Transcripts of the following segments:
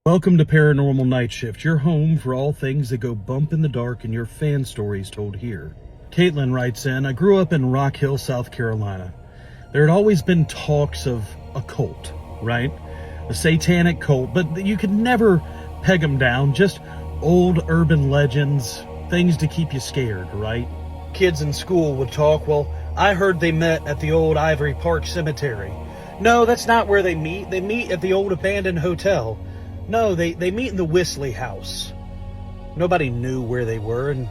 Welcome to Paranormal Nightshift, your home for all things that go bump in the dark and your fan stories told here. Caitlin writes in, I grew up in Rock Hill, South Carolina. There had always been talks of a cult, right? A satanic cult, but you could never peg them down, just old urban legends, things to keep you scared, right? Kids in school would talk, well, I heard they met at the old Ivory Park Cemetery. No, that's not where they meet. They meet at the old abandoned hotel. No, they meet in the Whistly house. Nobody knew where they were, and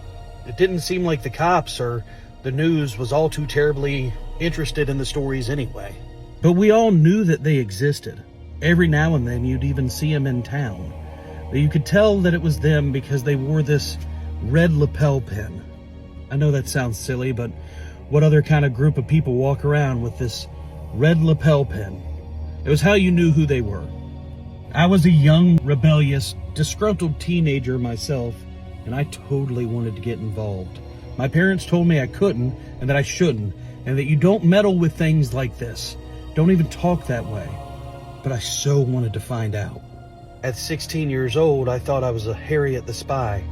it didn't seem like the cops or the news was all too terribly interested in the stories anyway. But we all knew that they existed. Every now and then you'd even see them in town. But you could tell that it was them because they wore this red lapel pin. I know that sounds silly, but what other kind of group of people walk around with this red lapel pin? It was how you knew who they were. I was a young, rebellious, disgruntled teenager myself, and I totally wanted to get involved. My parents told me I couldn't, and that I shouldn't, and that you don't meddle with things like this. Don't even talk that way. But I so wanted to find out. At 16 years old, I thought I was a Harriet the Spy.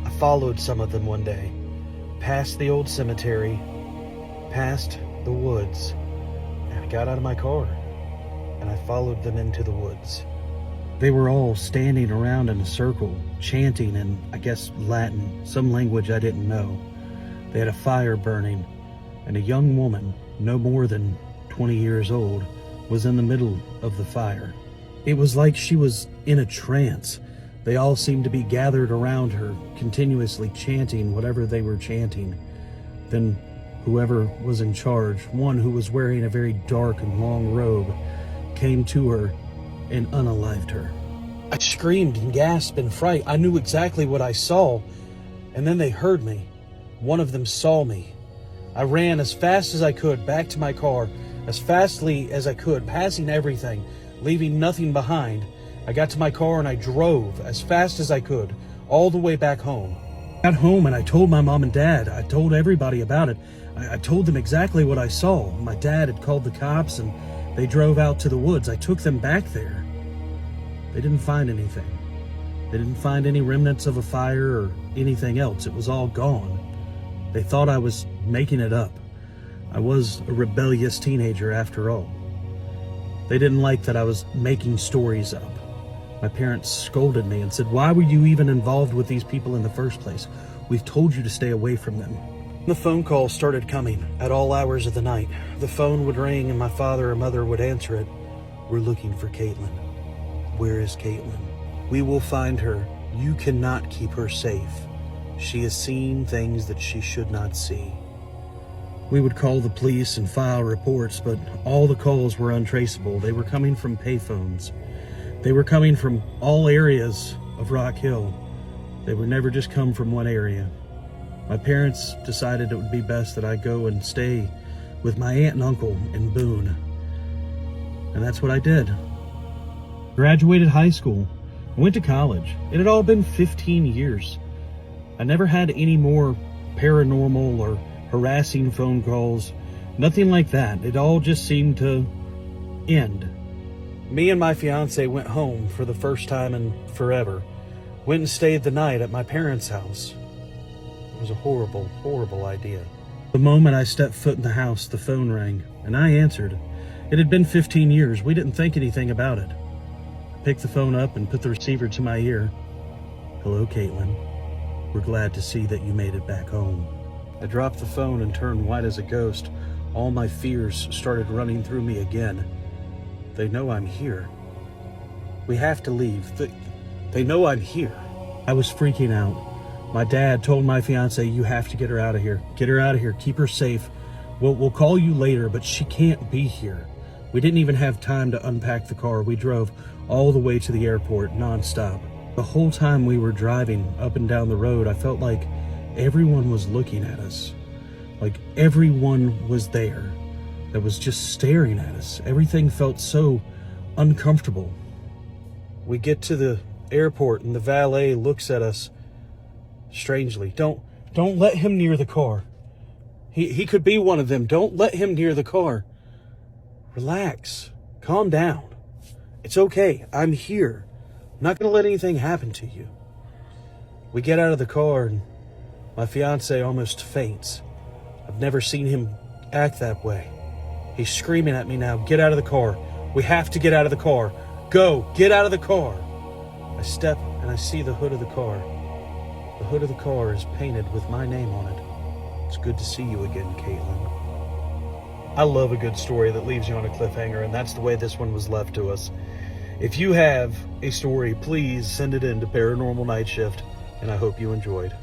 I followed some of them one day, past the old cemetery, past the woods, and I got out of my car, and I followed them into the woods. They were all standing around in a circle, chanting in, I guess, Latin, some language I didn't know. They had a fire burning, and a young woman, no more than 20 years old, was in the middle of the fire. It was like she was in a trance. They all seemed to be gathered around her, continuously chanting whatever they were chanting. Then whoever was in charge, one who was wearing a very dark and long robe, came to her and unalived her. I screamed and gasped in fright. I knew exactly what I saw, and then they heard me. One of them saw me. I ran as fast as I could back to my car, as fastly as I could, passing everything, leaving nothing behind. I got to my car and I drove as fast as I could, all the way back home. I got home and I told my mom and dad. I told everybody about it. I told them exactly what I saw. My dad had called the cops and they drove out to the woods. I took them back there. They didn't find anything. They didn't find any remnants of a fire or anything else. It was all gone. They thought I was making it up. I was a rebellious teenager after all. They didn't like that I was making stories up. My parents scolded me and said, why were you even involved with these people in the first place? We've told you to stay away from them. The phone calls started coming at all hours of the night. The phone would ring and my father or mother would answer it. We're looking for Caitlin. Where is Caitlin? We will find her. You cannot keep her safe. She has seen things that she should not see. We would call the police and file reports, but all the calls were untraceable. They were coming from payphones. They were coming from all areas of Rock Hill. They would never just come from one area. My parents decided it would be best that I go and stay with my aunt and uncle in Boone. And that's what I did. Graduated high school. I went to college. It had all been 15 years. I never had any more paranormal or harassing phone calls. Nothing like that. It all just seemed to end. Me and my fiance went home for the first time in forever. Went and stayed the night at my parents' house. It was a horrible, horrible idea. The moment I stepped foot in the house, the phone rang, and I answered. It had been 15 years. We didn't think anything about it. I picked the phone up and put the receiver to my ear. Hello, Caitlin. We're glad to see that you made it back home. I dropped the phone and turned white as a ghost. All my fears started running through me again. They know I'm here. We have to leave. They know I'm here. I was freaking out. My dad told my fiance, you have to get her out of here. Get her out of here. Keep her safe. We'll call you later, but she can't be here. We didn't even have time to unpack the car. We drove all the way to the airport nonstop. The whole time we were driving up and down the road, I felt like everyone was looking at us. Like everyone was there that was just staring at us. Everything felt so uncomfortable. We get to the airport and the valet looks at us strangely. Don't let him near the car. He could be one of them. Don't let him near the car. Relax. Calm down. It's okay. I'm here. I'm not going to let anything happen to you. We get out of the car and my fiance almost faints. I've never seen him act that way. He's screaming at me now, get out of the car. We have to get out of the car. Go, get out of the car. I step and I see the hood of the car. The hood of the car is painted with my name on it. It's good to see you again, Caitlin. I love a good story that leaves you on a cliffhanger, and that's the way this one was left to us. If you have a story, please send it in to Paranormal Nightshift, and I hope you enjoyed.